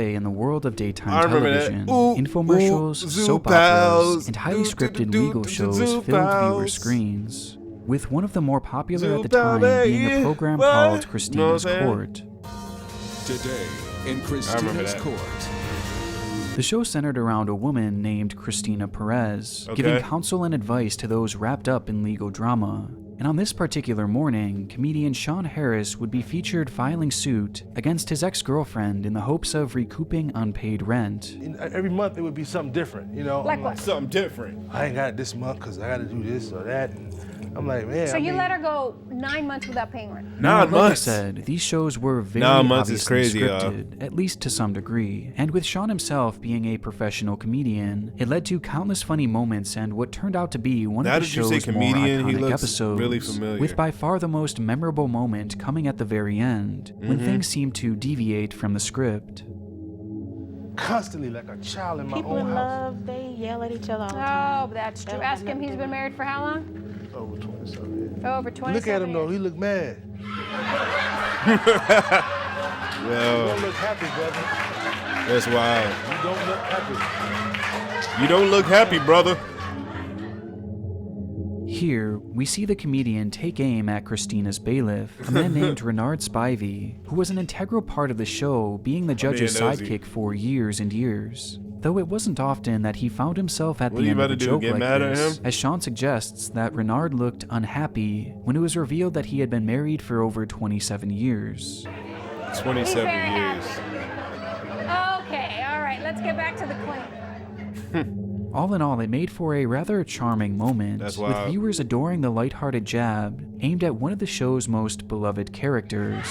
in the world of daytime television, infomercials, soap operas, and highly scripted legal shows filled viewer screens, with one of the more popular at the time being a program called Christina's Court. Today in Christina's Court. The show centered around a woman named Christina Perez, giving counsel and advice to those wrapped up in legal drama. And on this particular morning, comedian Sean Harris would be featured filing suit against his ex-girlfriend in the hopes of recouping unpaid rent. Every month it would be something different, you know? Like what? Something different. I ain't got it this month because I got to do this or that. And I'm like, man. So you let her go 9 months without paying rent? 9 months? Like I said, these shows were very 9 months obviously is crazy, scripted, at least to some degree. And with Sean himself being a professional comedian, it led to countless funny moments and what turned out to be one of the show's more iconic episodes, really familiar. with by far the most memorable moment coming at the very end, when things seemed to deviate from the script. Constantly like a child in my own house. People in love, they yell at each other all the time. Oh, that's true. Ask him, he's been married for how long? Over 27 years. Over 27 Look at him though, years. he look mad. You don't look happy, brother. That's wild. You don't look happy. You don't look happy, brother. Here, we see the comedian take aim at Christina's bailiff, a man named Renard Spivey, who was an integral part of the show, being the judge's sidekick for years and years. Though it wasn't often that he found himself at the end of a joke like this, as Sean suggests that Renard looked unhappy when it was revealed that he had been married for over 27 years. 27 years. Okay, all right, let's get back to the claim. All in all, it made for a rather charming moment, That's with wild. viewers adoring the lighthearted jab aimed at one of the show's most beloved characters.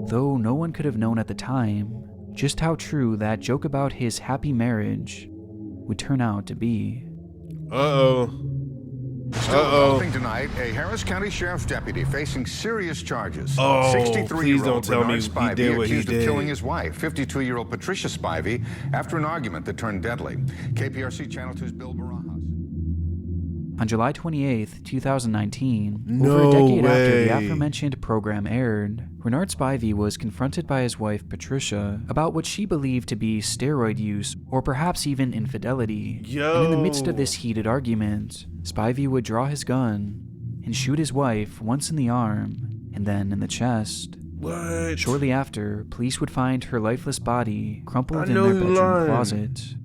Though no one could have known at the time just how true that joke about his happy marriage would turn out to be. Developing tonight, a Harris County Sheriff's deputy facing serious charges. Oh, 63-year-old please don't tell me Bernard he Spivey did what he accused of did. killing his wife, 52-year-old Patricia Spivey, after an argument that turned deadly. KPRC Channel 2's Bill Barajas. On July 28, 2019, over a decade after the aforementioned program aired, Renard Spivey was confronted by his wife Patricia about what she believed to be steroid use or perhaps even infidelity. And in the midst of this heated argument, Spivey would draw his gun and shoot his wife once in the arm and then in the chest. What? Shortly after, police would find her lifeless body crumpled in their bedroom closet.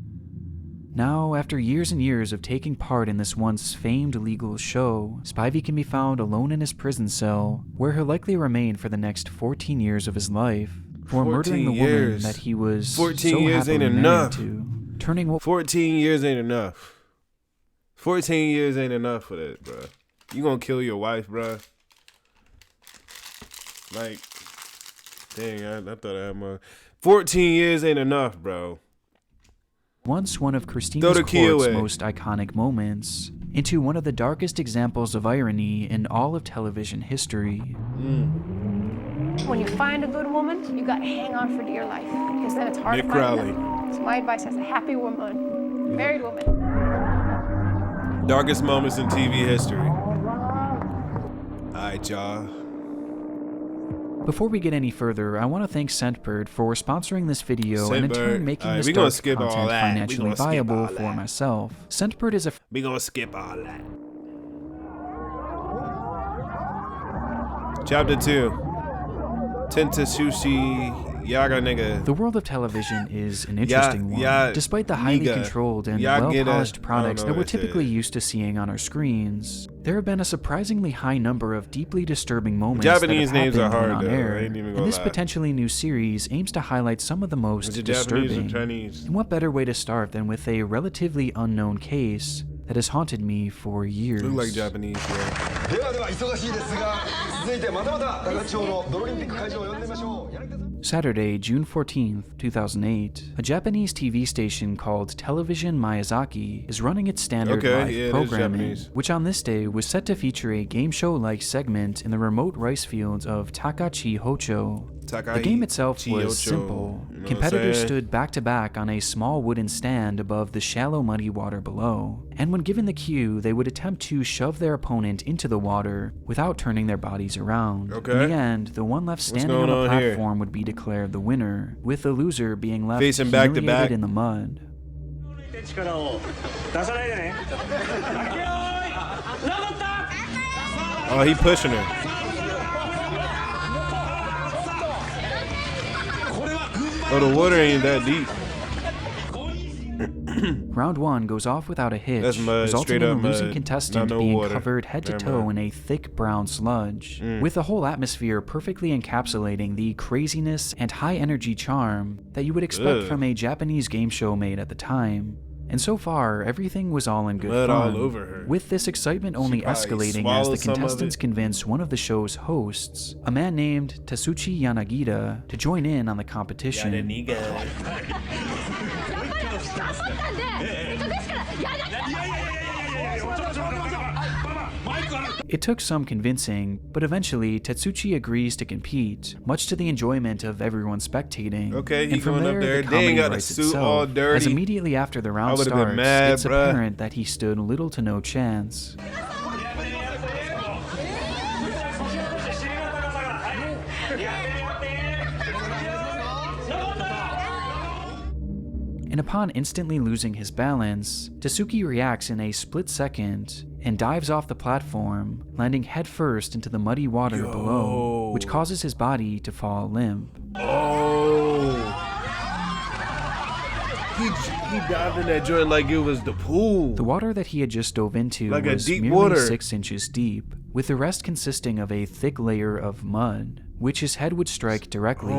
Now, after years and years of taking part in this once famed legal show, Spivey can be found alone in his prison cell, where he'll likely remain for the next 14 years of his life, for murdering the woman that he was 14 so years happily ain't married enough. to. Turning 14 years ain't enough. 14 years ain't enough for that, bro. You gonna kill your wife, bro? Like, dang, I thought I had more. 14 years ain't enough, bro. once one of Christina's Court's most iconic moments, into one of the darkest examples of irony in all of television history. When you find a good woman, you gotta hang on for dear life, because then it's hard Nick to find Crowley. them. So my advice as a happy woman, married woman. Darkest moments in TV history. Alright, y'all. Before we get any further, I want to thank Scentbird for sponsoring this video and in turn making this dark content financially viable for myself. Scentbird is a... We gonna skip all that. Chapter 2. Tatsuchi Yanaga. The world of television is an interesting one. Despite the highly controlled and well-polished products that we're typically used to seeing on our screens, there have been a surprisingly high number of deeply disturbing moments Japanese that have names are happened hard, on though. air. I ain't even gonna And this lie. potentially new series aims to highlight some of the most disturbing. And what better way to start than with a relatively unknown case that has haunted me for years. Look like Japanese, Saturday, June 14th, 2008, a Japanese TV station called Television Miyazaki is running its standard live programming, which on this day was set to feature a game show-like segment in the remote rice fields of Takachi Hocho. The game itself was simple. Competitors stood back to back on a small wooden stand above the shallow muddy water below, and when given the cue, they would attempt to shove their opponent into the water without turning their bodies around. In the end, the one left standing on the platform would be declared the winner, with the loser being left facing back to back in the mud. Oh, he pushing her. Oh, the water ain't that deep. Round 1 goes off without a hitch, That's mud, resulting in the mud. losing contestant being water. covered head to toe in a thick brown sludge, with the whole atmosphere perfectly encapsulating the craziness and high energy charm that you would expect from a Japanese game show made at the time. And so far, everything was all in good Mud fun, all over her. with this excitement only escalating as the contestants convinced one of the show's hosts, a man named Tatsuchi Yanaga, to join in on the competition. It took some convincing, but eventually Tatsuchi agrees to compete, much to the enjoyment of everyone spectating. Okay, he and from going there, up there. the They ain't comedy got the writes suit itself, all dirty. as immediately after the round would've been starts, mad, it's bruh. apparent that he stood little to no chance. And upon instantly losing his balance, Tatsuki reacts in a split second and dives off the platform, landing headfirst into the muddy water below, which causes his body to fall limp. Oh. He dived in that joint like it was the pool. The water that he had just dove into Like was a deep merely water. 6 inches deep, with the rest consisting of a thick layer of mud, which his head would strike directly,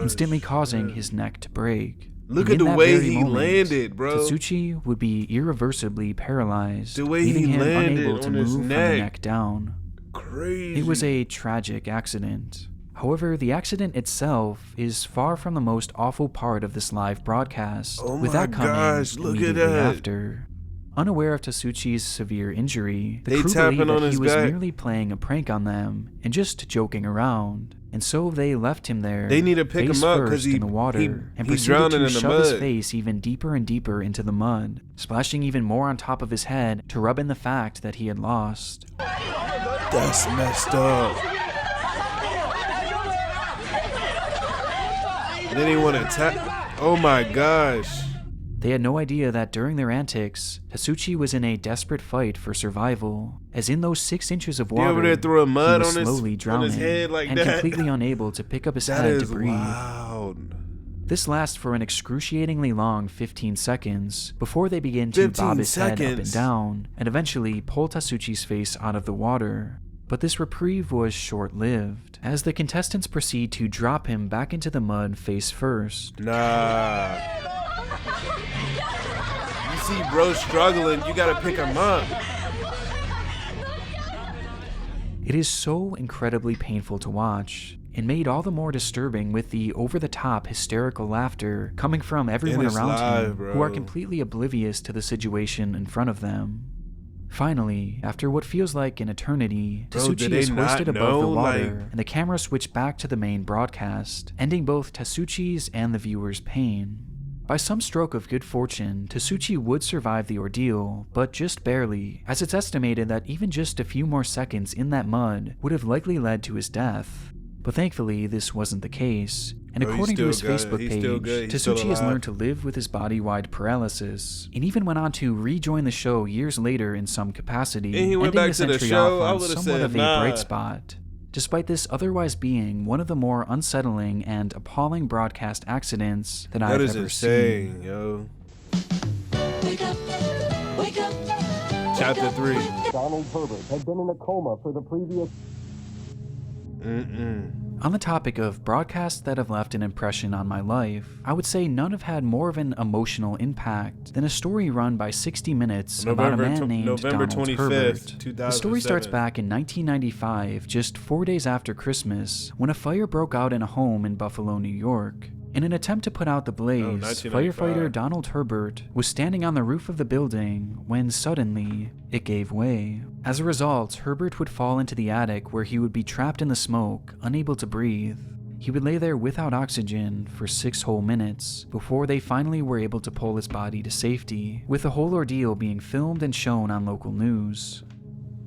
instantly causing his neck to break. Look And at in the that way very he moment, landed, bro. Tatsuchi would be irreversibly paralyzed, The way leaving he him landed unable to on move his from the neck. neck down. Crazy. It was a tragic accident. However, the accident itself is far from the most awful part of this live broadcast, Oh with my that coming gosh, look at immediately that. after. Unaware of Tatsuchi's severe injury, the They crew tapping believed on that he his was back. merely playing a prank on them and just joking around, and so they left him there. They need to pick face him up 'cause first he- in the water he- and he proceeded drowning to in the shove his mud. face even deeper and deeper into the mud, splashing even more on top of his head to rub in the fact that he had lost. That's messed up. Then he want to tap. Oh my gosh. They had no idea that during their antics, Tatsuchi was in a desperate fight for survival, as in those 6 inches of They water, over there throwing mud he was on his- slowly on drowning his head like and that. completely unable to pick up his That head is to breathe. wild. This lasts for an excruciatingly long 15 seconds before they begin to 15 bob his head up and seconds. down, and eventually pull Tatsuchi's face out of the water. But this reprieve was short-lived, as the contestants proceed to drop him back into the mud face first. Nah. You see bro struggling, you gotta pick him up. It is so incredibly painful to watch, and made all the more disturbing with the over-the-top hysterical laughter coming from everyone it's around live, him, bro. who are completely oblivious to the situation in front of them. Finally, after what feels like an eternity, Bro, Tatsuchi did they is hoisted not above the know, water, like- and the camera switched back to the main broadcast, ending both Tatsuchi's and the viewer's pain. By some stroke of good fortune, Tatsuchi would survive the ordeal, but just barely, as it's estimated that even just a few more seconds in that mud would have likely led to his death. But thankfully, this wasn't the case, and Bro, he's according to his still good. Facebook He's still page, good. He's still Tatsuchi has alive. learned to live with his body-wide paralysis, and even went on to rejoin the show years later in some capacity, And he went ending back this to the entry show. off I on would've somewhat said, of a nah. bright spot. Despite this otherwise being one of the more unsettling and appalling broadcast accidents that I've That is ever insane, seen. yo. Wake up, wake up. Chapter 3. Donald Herbert had been in a coma for the previous... On the topic of broadcasts that have left an impression on my life, I would say none have had more of an emotional impact than a story run by 60 Minutes about a man named November Donald 25th, Herbert. 2007. The story starts back in 1995, just 4 days after Christmas, when a fire broke out in a home in Buffalo, New York. In an attempt to put out the blaze, 1995. firefighter Donald Herbert was standing on the roof of the building when suddenly it gave way. As a result, Herbert would fall into the attic where he would be trapped in the smoke, unable to breathe. He would lay there without oxygen for 6 whole minutes before they finally were able to pull his body to safety, with the whole ordeal being filmed and shown on local news.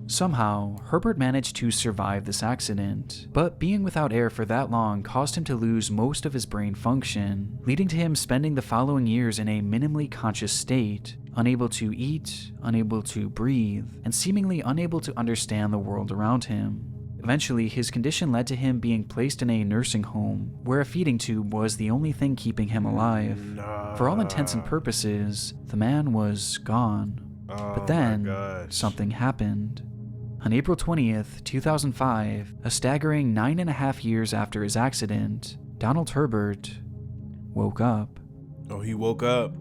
Somehow, Herbert managed to survive this accident, but being without air for that long caused him to lose most of his brain function, leading to him spending the following years in a minimally conscious state, unable to eat, unable to breathe, and seemingly unable to understand the world around him. Eventually, his condition led to him being placed in a nursing home, where a feeding tube was the only thing keeping him alive. For all intents and purposes, the man was gone. But then, something happened. On April 20th, 2005, a staggering 9.5 years after his accident, Donald Herbert woke up. Oh, he woke up.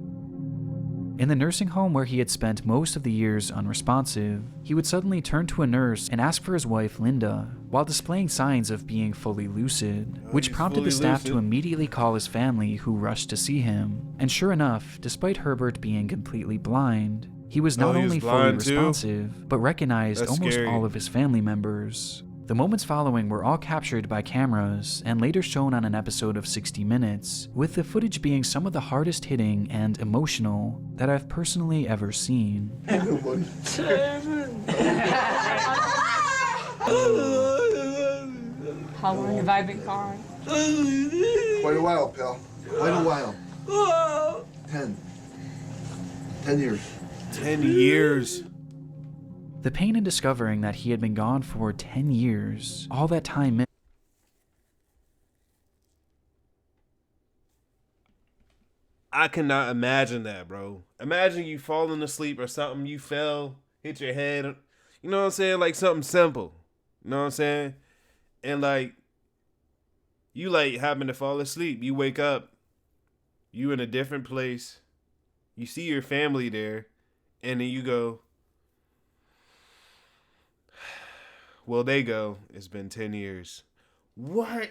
In the nursing home where he had spent most of the years unresponsive, he would suddenly turn to a nurse and ask for his wife, Linda, while displaying signs of being fully lucid, which prompted the staff to immediately call his family, who rushed to see him. And sure enough, despite Herbert being completely blind, he was not only fully responsive, but recognized almost all of his family members. The moments following were all captured by cameras and later shown on an episode of 60 Minutes, with the footage being some of the hardest hitting and emotional that I've personally ever seen. How long have I been gone? Quite a while, pal. Quite a while. 10 years. 10 years. The pain in discovering that he had been gone for 10 years, all that time. I cannot imagine that, bro. Imagine you falling asleep or something, you fell, hit your head, you know what I'm saying? Like something simple. You know what I'm saying? And like, you like happen to fall asleep. You wake up, you in a different place, you see your family there, and then you go, well, they go, it's been 10 years. What?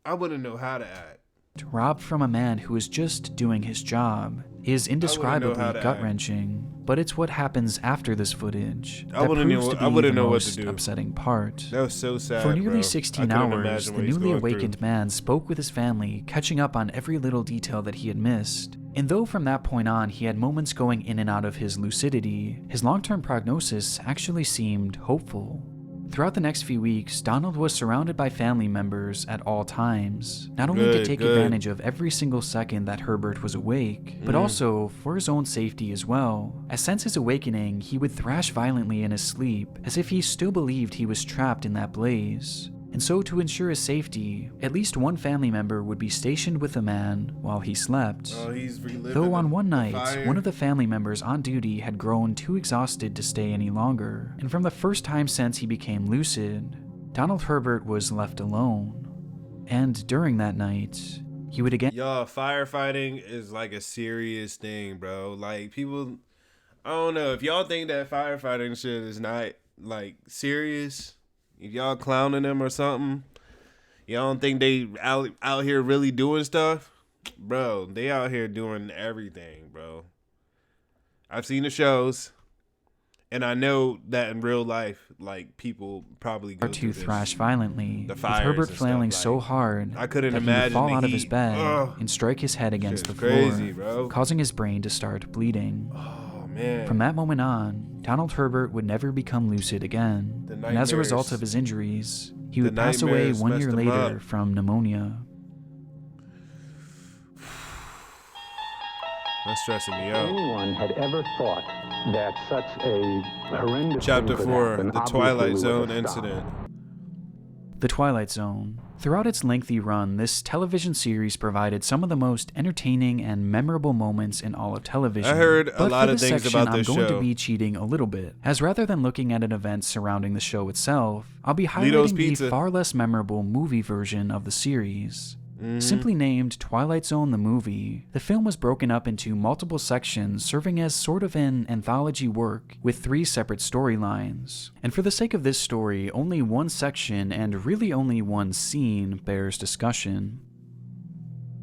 I wouldn't know how to act. Robbed from a man who is just doing his job is indescribably gut-wrenching, but it's what happens after this footage that proves to be the most upsetting part. That was so sad, For nearly bro. 16 hours, the newly awakened man spoke with his family, catching up on every little detail that he had missed. And though from that point on he had moments going in and out of his lucidity, his long-term prognosis actually seemed hopeful. Throughout the next few weeks, Donald was surrounded by family members at all times, not only to take advantage of every single second that Herbert was awake, but also for his own safety as well, as since his awakening, he would thrash violently in his sleep, as if he still believed he was trapped in that blaze. And so to ensure his safety, at least one family member would be stationed with the man while he slept. Though on one night, one of the family members on duty had grown too exhausted to stay any longer, and from the first time since he became lucid, Donald Herbert was left alone. And during that night, he would again— Y'all, firefighting is like a serious thing, bro. Like, people, I don't know, if y'all think that firefighting shit is not, like, serious, if y'all clowning them or something, y'all don't think they out here really doing stuff? Bro, they out here doing everything, bro. I've seen the shows, and I know that in real life, like, people probably go through this. Thrash violently, the with Herbert flailing so hard I couldn't that imagine he would fall out of his heat. bed Ugh. and strike his head against the floor, crazy, bro. causing his brain to start bleeding. Oh, man. From that moment on, Donald Herbert would never become lucid again, and as a result of his injuries, he would pass away 1 year later from pneumonia. That's stressing me out. Anyone had ever thought that such a horrendous Chapter thing could 4, happen, the obviously Twilight we would Zone have stopped. incident. The Twilight Zone. Throughout its lengthy run, this television series provided some of the most entertaining and memorable moments in all of television. I heard a but lot for of this things section, about this I'm going show. to be cheating a little bit, as rather than looking at an event surrounding the show itself, I'll be Lito's highlighting the Pizza. far less memorable movie version of the series. Simply named Twilight Zone the Movie, the film was broken up into multiple sections serving as sort of an anthology work with 3 separate storylines. And for the sake of this story, only one section and really only one scene bears discussion.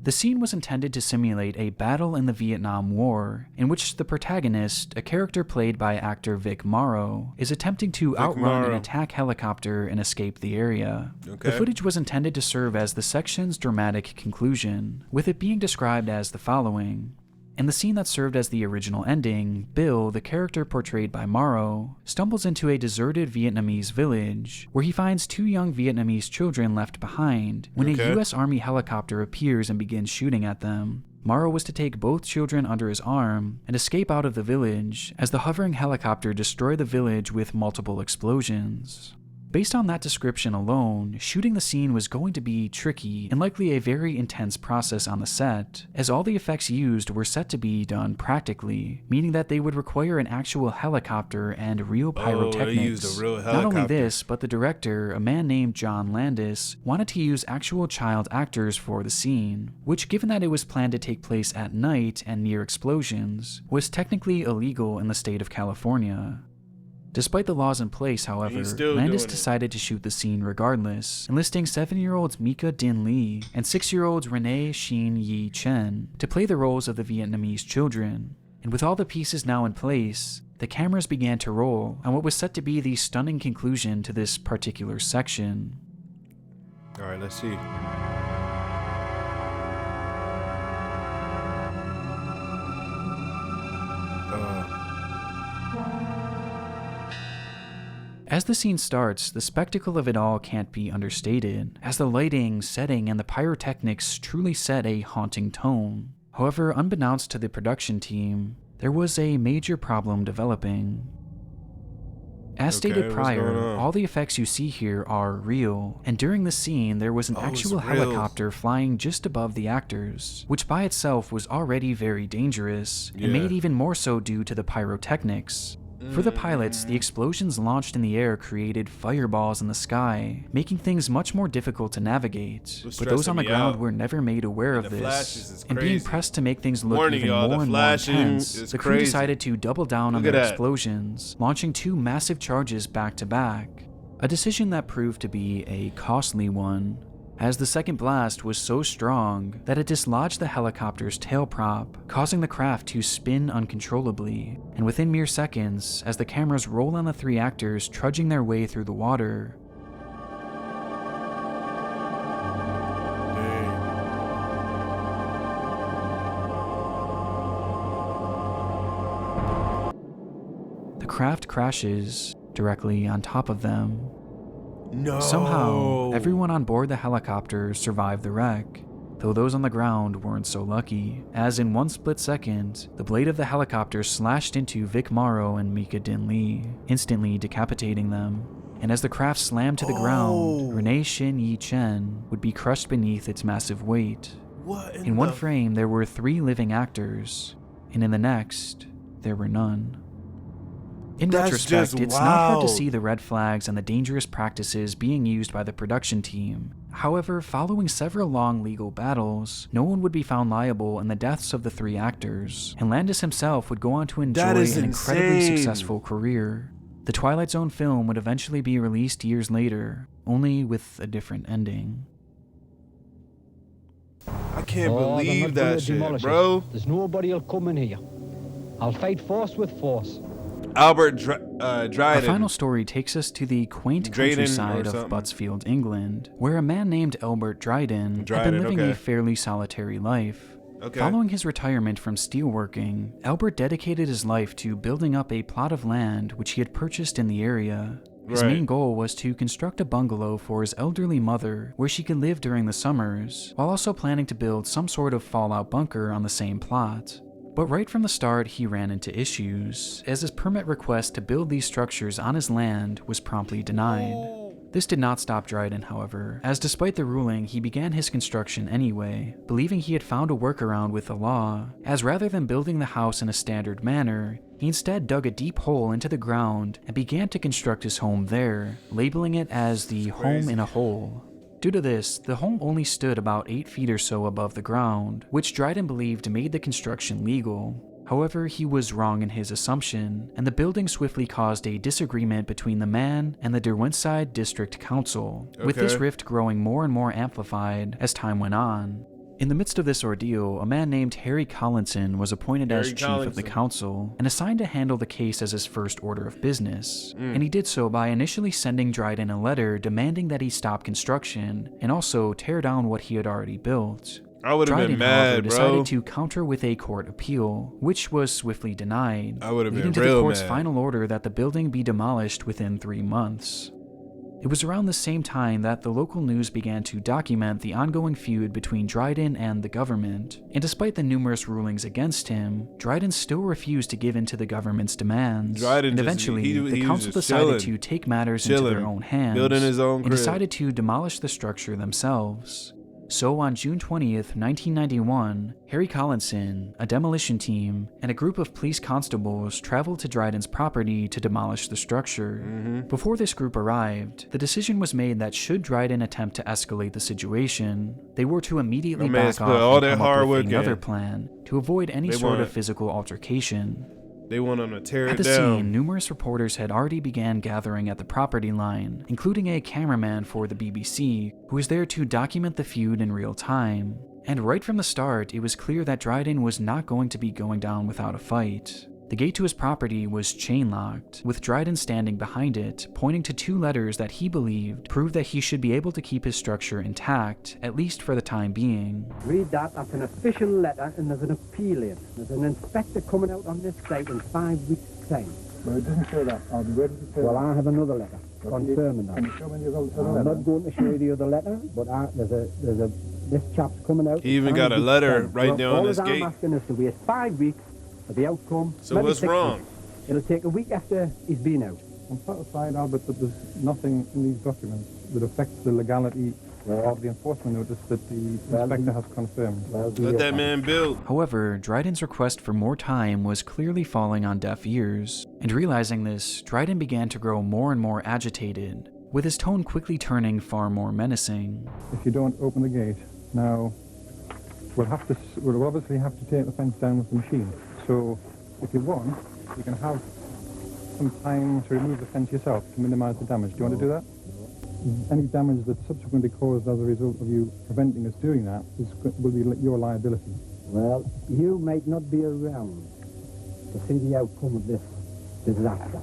The scene was intended to simulate a battle in the Vietnam War, in which the protagonist, a character played by actor Vic Morrow, is attempting to outrun an attack helicopter and escape the area. Okay. The footage was intended to serve as the section's dramatic conclusion, with it being described as the following. In the scene that served as the original ending, Bill, the character portrayed by Morrow, stumbles into a deserted Vietnamese village, where he finds 2 young Vietnamese children left behind when a U.S. Army helicopter appears and begins shooting at them. Morrow was to take both children under his arm and escape out of the village as the hovering helicopter destroyed the village with multiple explosions. Based on that description alone, shooting the scene was going to be tricky and likely a very intense process on the set, as all the effects used were set to be done practically, meaning that they would require an actual helicopter and real pyrotechnics. They used a real helicopter. Not only this, but the director, a man named John Landis, wanted to use actual child actors for the scene, which, given that it was planned to take place at night and near explosions, was technically illegal in the state of California. Despite the laws in place, however, Landis decided to shoot the scene regardless, enlisting 7-year-olds Mika Din Lee and 6-year-olds Renee Shin Yi Chen to play the roles of the Vietnamese children. And with all the pieces now in place, the cameras began to roll on what was set to be the stunning conclusion to this particular section. Alright, let's see. As the scene starts, the spectacle of it all can't be understated, as the lighting, setting, and the pyrotechnics truly set a haunting tone. However, unbeknownst to the production team, there was a major problem developing. As stated prior, all the effects you see here are real, and during the scene there was an actual helicopter flying just above the actors, which by itself was already very dangerous, and made even more so due to the pyrotechnics. For the pilots, the explosions launched in the air created fireballs in the sky, making things much more difficult to navigate. But those on the ground were never made aware of this, and being pressed to make things look even more and more intense, the crew decided to double down on their explosions, launching 2 massive charges back to back. A decision that proved to be a costly one, as the second blast was so strong that it dislodged the helicopter's tail prop, causing the craft to spin uncontrollably, and within mere seconds, as the cameras roll on the 3 actors trudging their way through the water, the craft crashes directly on top of them. No. Somehow, everyone on board the helicopter survived the wreck, though those on the ground weren't so lucky, as in one split second, the blade of the helicopter slashed into Vic Morrow and Mika Din Lee, instantly decapitating them. And as the craft slammed to the ground, Renee Shin Yi Chen would be crushed beneath its massive weight. In one frame, there were 3 living actors, and in the next, there were none. In retrospect, it's not hard to see the red flags and the dangerous practices being used by the production team. However, following several long legal battles, no one would be found liable in the deaths of the 3 actors, and Landis himself would go on to enjoy an incredibly successful career. The Twilight Zone film would eventually be released years later, only with a different ending. I can't believe that shit, bro. There's nobody'll come in here. I'll fight force with force. Albert Dryen. Our final story takes us to the quaint countryside of Buttsfield, England, where a man named Herbert Dryen had been living a fairly solitary life. Following his retirement from steelworking, Albert dedicated his life to building up a plot of land which he had purchased in the area. His main goal was to construct a bungalow for his elderly mother where she could live during the summers, while also planning to build some sort of fallout bunker on the same plot. But right from the start, he ran into issues, as his permit request to build these structures on his land was promptly denied. This did not stop Dryen, however, as despite the ruling, he began his construction anyway, believing he had found a workaround with the law, as rather than building the house in a standard manner, he instead dug a deep hole into the ground and began to construct his home there, labeling it as the home in a hole. Due to this, the home only stood about 8 feet or so above the ground, which Dryen believed made the construction legal. However, he was wrong in his assumption, and the building swiftly caused a disagreement between the man and the Derwentshire District Council, with this rift growing more and more amplified as time went on. In the midst of this ordeal, a man named Harry Collinson was appointed as chief of the council and assigned to handle the case as his first order of business. And he did so by initially sending Dryen a letter demanding that he stop construction and also tear down what he had already built. I would have been mad, however, bro. decided to counter with a court appeal, which was swiftly denied, I would have been leading to real the court's mad. final order that the building be demolished within 3 months. It was around the same time that the local news began to document the ongoing feud between Dryen and the government, and despite the numerous rulings against him, Dryen still refused to give in to the government's demands, and eventually the council decided to take matters into their own hands building his own and crib. decided to demolish the structure themselves. So on June 20th, 1991, Harry Collinson, a demolition team, and a group of police constables traveled to Dryen's property to demolish the structure. Before this group arrived, the decision was made that should Dryen attempt to escalate the situation, they were to immediately back off and come up with another plan to avoid any sort of physical altercation. They went on to tear it down. At the scene, numerous reporters had already began gathering at the property line, including a cameraman for the BBC, who was there to document the feud in real time. And right from the start, it was clear that Dryen was not going to be going down without a fight. The gate to his property was chain-locked, with Dryen standing behind it, pointing to 2 letters that he believed proved that he should be able to keep his structure intact, at least for the time being. Read that, that's an official letter, and there's an appeal in. There's an inspector coming out on this site in 5 weeks' time. Well, it doesn't say that. Where does it say Well, that? I have another letter confirming that. Can you show me the other I'm letter? not going to show you the other letter, but this chap's coming out. He even in got 5 a weeks' letter time. right there on this All gate. I'm asking is to wait 5 weeks for the outcome. So maybe what's 6 wrong? weeks. It'll take a week after he's been out. I'm satisfied, Albert, that there's nothing in these documents that affects the legality of the enforcement notice that the inspector has confirmed. Let that man build. However, Dryen's request for more time was clearly falling on deaf ears, and realizing this, Dryen began to grow more and more agitated, with his tone quickly turning far more menacing. If you don't open the gate, now we'll obviously have to take the fence down with the machine. So if you want, you can have some time to remove the fence yourself to minimize the damage. Do you want to do that? Any damage that's subsequently caused as a result of you preventing us doing that will be your liability. Well, you might not be around to see the outcome of this disaster.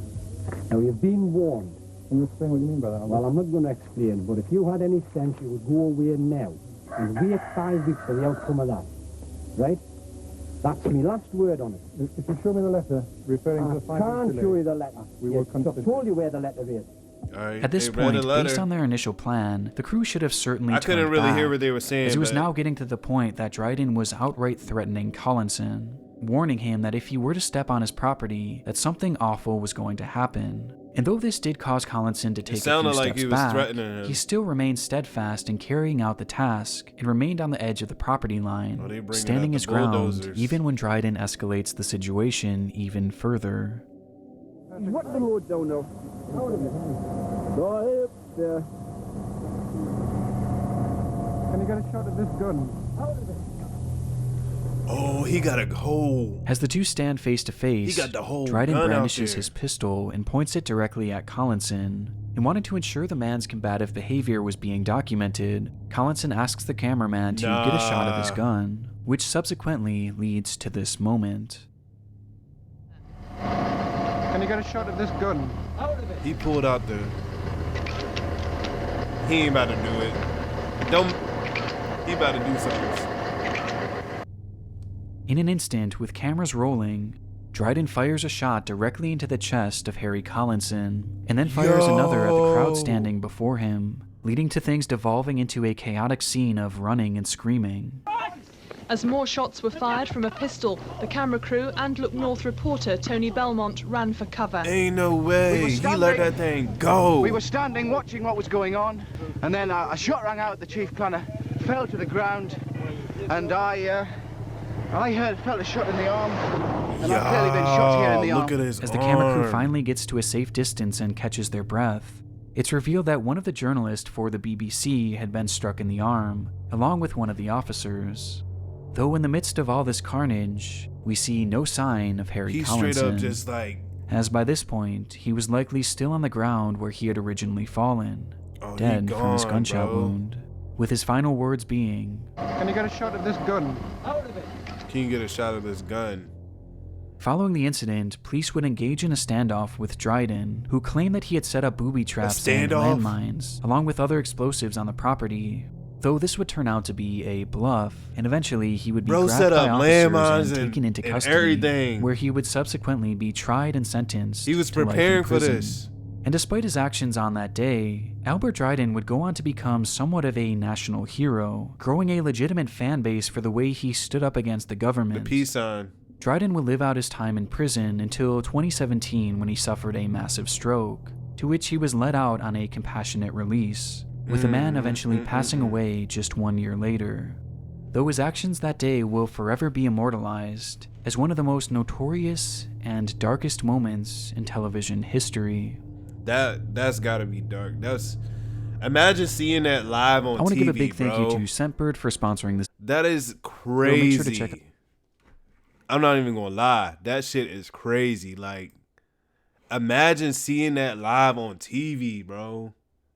Now, you've been warned. Can you explain what you mean by that? Well, I'm not going to explain, but if you had any sense, you would go away now and wait 5 weeks for the outcome of that. Right? That's my last word on it. If you show me the letter referring to the 5 weeks I can't delay, show you the letter. we will consider. I've told you where the letter is. At this point, based on their initial plan, the crew should have certainly I couldn't turned really back, hear what they were saying, as it was but- now getting to the point that Dryen was outright threatening Collinson, warning him that if he were to step on his property, that something awful was going to happen. And though this did cause Collinson to take a few sounded like steps he was back, threatening him. he still remained steadfast in carrying out the task and remained on the edge of the property line, standing his ground bulldozers. even when Dryen escalates the situation even further. What the Lord don't know. Go ahead, there. Can you get a shot of this gun? Oh, he got a hole. As the two stand face to face, He got the whole Dryen gun out brandishes there. his pistol and points it directly at Collinson. And wanting to ensure the man's combative behavior was being documented, Collinson asks the cameraman to get a shot of his gun, which subsequently leads to this moment. Can you get a shot of this gun? He pulled out the... He ain't about to do it. He about to do something. In an instant, with cameras rolling, Dryen fires a shot directly into the chest of Harry Collinson, and then fires another at the crowd standing before him, leading to things devolving into a chaotic scene of running and screaming. As more shots were fired from a pistol, the camera crew and Look North reporter Tony Belmont ran for cover. Ain't no way. He let that thing go. We were standing watching what was going on, and then a shot rang out. The chief planner fell to the ground, and I felt a shot in the arm, and I've clearly been shot here in the arm. Look at his As the camera crew finally gets to a safe distance and catches their breath, it's revealed that one of the journalists for the BBC had been struck in the arm, along with one of the officers. Though in the midst of all this carnage, we see no sign of Harry He's Collinson, straight up just like... as by this point, he was likely still on the ground where he had originally fallen, dead from his gunshot wound, with his final words being, Can you get a shot of this gun? Can you get a shot of this gun? Following the incident, police would engage in a standoff with Dryen, who claimed that he had set up booby traps and landmines, along with other explosives on the property. Though this would turn out to be a bluff, and eventually he would be grabbed set by up officers landmines and taken into and custody, everything. where he would subsequently be tried and sentenced. He was to life in preparing for prison. this. And despite his actions on that day, Albert Dryen would go on to become somewhat of a national hero, growing a legitimate fan base for the way he stood up against the government. The peace sign. Dryen would live out his time in prison until 2017 when he suffered a massive stroke, to which he was let out on a compassionate release, with the man eventually passing away just 1 year later. Though his actions that day will forever be immortalized as one of the most notorious and darkest moments in television history. That's gotta be dark. Imagine seeing that live on TV. I want to give a big bro. thank you to Scentbird for sponsoring this. That is So crazy. make sure to check it. I'm not even gonna lie. That shit is crazy. Like, imagine seeing that live on TV, bro.